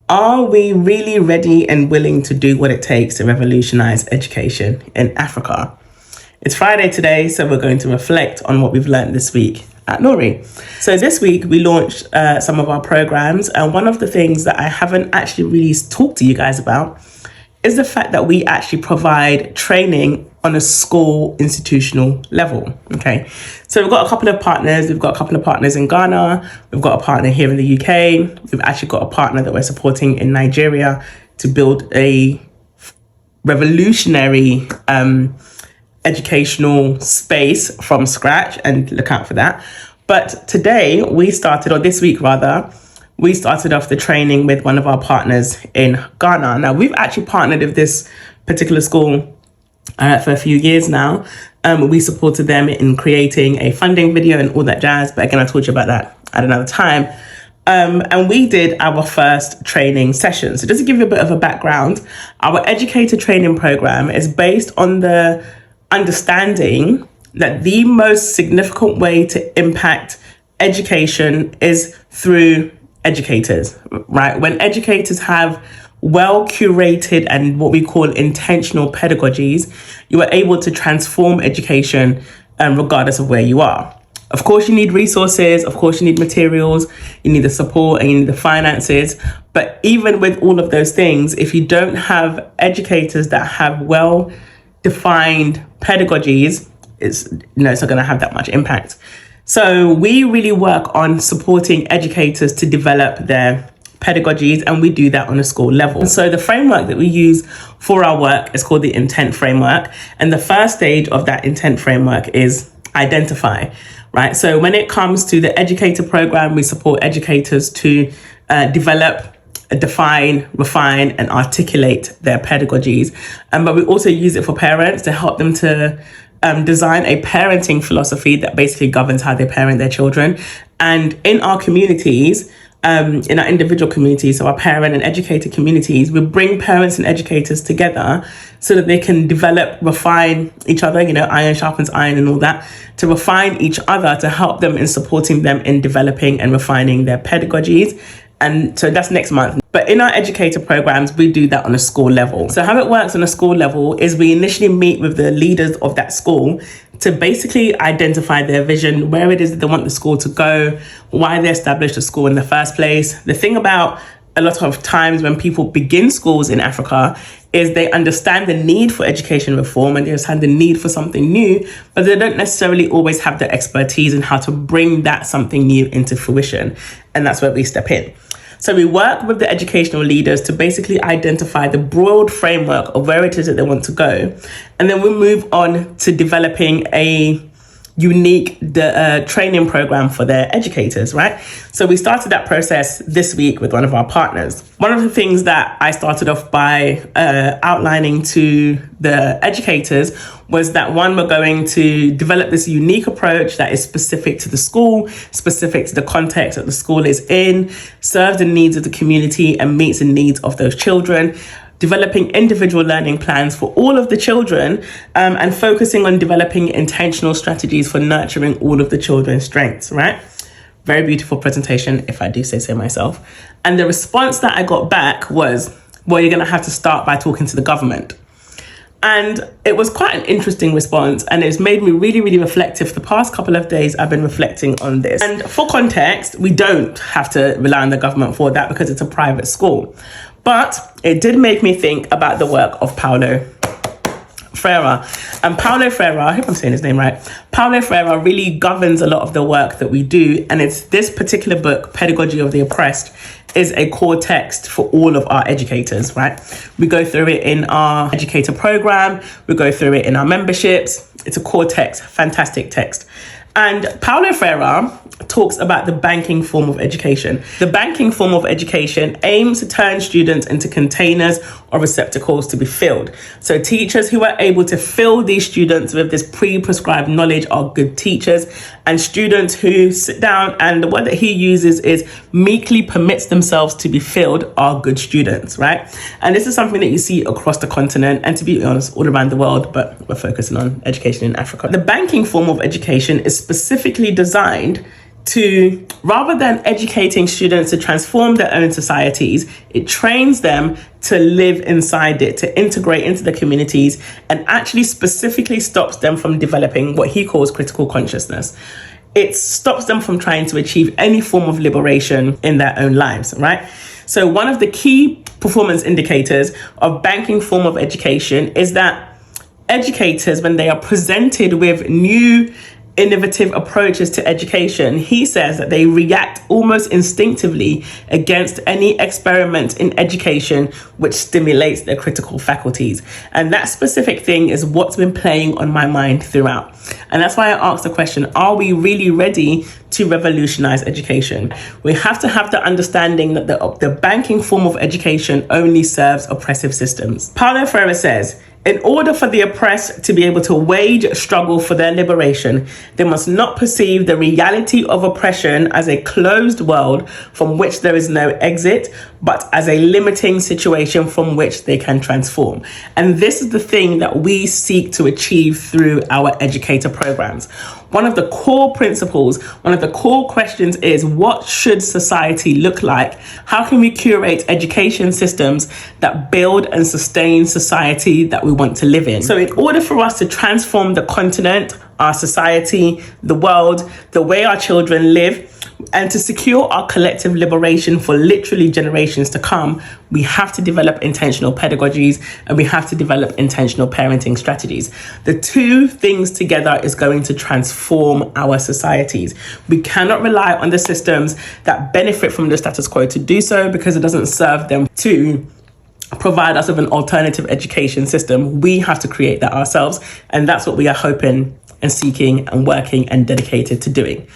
Are we really ready and willing to do what it takes to revolutionize education in Africa? It's Friday today, so we're going to reflect on what we've learned this week at Nori. So this week we launched some of our programs, and one of the things that I haven't actually really talked to you guys about is the fact that we actually provide training on a school institutional level. Okay, so we've got a couple of partners. We've got a couple of partners in Ghana. We've got a partner here in the UK. We've actually got a partner that we're supporting in Nigeria to build a revolutionary educational space from scratch, and look out for that. But today we started, or this week rather, we started off the training with one of our partners in Ghana. Now, we've actually partnered with this particular school for a few years now. We supported them in creating a funding video and all that jazz. But again, I'll talk to you about that at another time. And we did our first training session. So just to give you a bit of a background, our educator training program is based on the understanding that the most significant way to impact education is through educators, right? When educators have well curated and what we call intentional pedagogies, you are able to transform education regardless of where you are. Of course, you need resources. Of course, you need materials. You need the support and you need the finances. But even with all of those things, if you don't have educators that have well defined pedagogies, it's not going to have that much impact. So we really work on supporting educators to develop their pedagogies, and we do that on a school level. So the framework that we use for our work is called the intent framework. And the first stage of that intent framework is identify, right? So when it comes to the educator program, we support educators to develop, define, refine, and articulate their pedagogies. But we also use it for parents to help them to design a parenting philosophy that basically governs how they parent their children. And in our communities, in our individual communities, so our parent and educator communities, we bring parents and educators together so that they can develop, refine each other, iron sharpens iron and all that, to refine each other, to help them in supporting them in developing and refining their pedagogies. And so that's next month. But in our educator programs, we do that on a school level. So how it works on a school level is we initially meet with the leaders of that school to basically identify their vision, where it is that they want the school to go, why they established a school in the first place. The thing about a lot of times when people begin schools in Africa is they understand the need for education reform and they understand the need for something new, but they don't necessarily always have the expertise in how to bring that something new into fruition. And that's where we step in. So we work with the educational leaders to basically identify the broad framework of where it is that they want to go. And then we move on to developing a unique training program for their educators, right? So we started that process this week with one of our partners. One of the things that I started off by outlining to the educators was that one, we're going to develop this unique approach that is specific to the school, specific to the context that the school is in, serves the needs of the community and meets the needs of those children. Developing individual learning plans for all of the children, and focusing on developing intentional strategies for nurturing all of the children's strengths, right? Very beautiful presentation, if I do say so myself. And the response that I got back was, well, you're going to have to start by talking to the government. And it was quite an interesting response, and it's made me really, really reflective. The past couple of days, I've been reflecting on this. And for context, we don't have to rely on the government for that because it's a private school. But it did make me think about the work of Paulo Freire. And Paulo Freire, I hope I'm saying his name right, Paulo Freire really governs a lot of the work that we do. And it's this particular book, Pedagogy of the Oppressed, is a core text for all of our educators, right? We go through it in our educator program. We go through it in our memberships. It's a core text, fantastic text. And Paulo Freire talks about the banking form of education. The banking form of education aims to turn students into containers or receptacles to be filled. So teachers who are able to fill these students with this pre-prescribed knowledge are good teachers, and students who sit down and the word that he uses is meekly permits themselves to be filled are good students, right? And this is something that you see across the continent and, to be honest, all around the world, but we're focusing on education in Africa. The banking form of education is specifically designed to, rather than educating students to transform their own societies, it trains them to live inside it, to integrate into the communities, and actually specifically stops them from developing what he calls critical consciousness. It stops them from trying to achieve any form of liberation in their own lives, right? So one of the key performance indicators of banking form of education is that educators, when they are presented with new innovative approaches to education, he says that they react almost instinctively against any experiment in education which stimulates their critical faculties. And that specific thing is what's been playing on my mind throughout. And that's why I asked the question, are we really ready to revolutionize education? We have to have the understanding that the banking form of education only serves oppressive systems. Paulo Freire says, in order for the oppressed to be able to wage a struggle for their liberation, they must not perceive the reality of oppression as a closed world from which there is no exit, but as a limiting situation from which they can transform. And this is the thing that we seek to achieve through our educator programs. One of the core principles, one of the core questions is, what should society look like? How can we curate education systems that build and sustain society that we want to live in? So in order for us to transform the continent, our society, the world, the way our children live, and to secure our collective liberation for literally generations to come, we have to develop intentional pedagogies and we have to develop intentional parenting strategies. The two things together is going to transform our societies. We cannot rely on the systems that benefit from the status quo to do so, because it doesn't serve them to provide us with an alternative education system. We have to create that ourselves, and that's what we are hoping and seeking and working and dedicated to doing.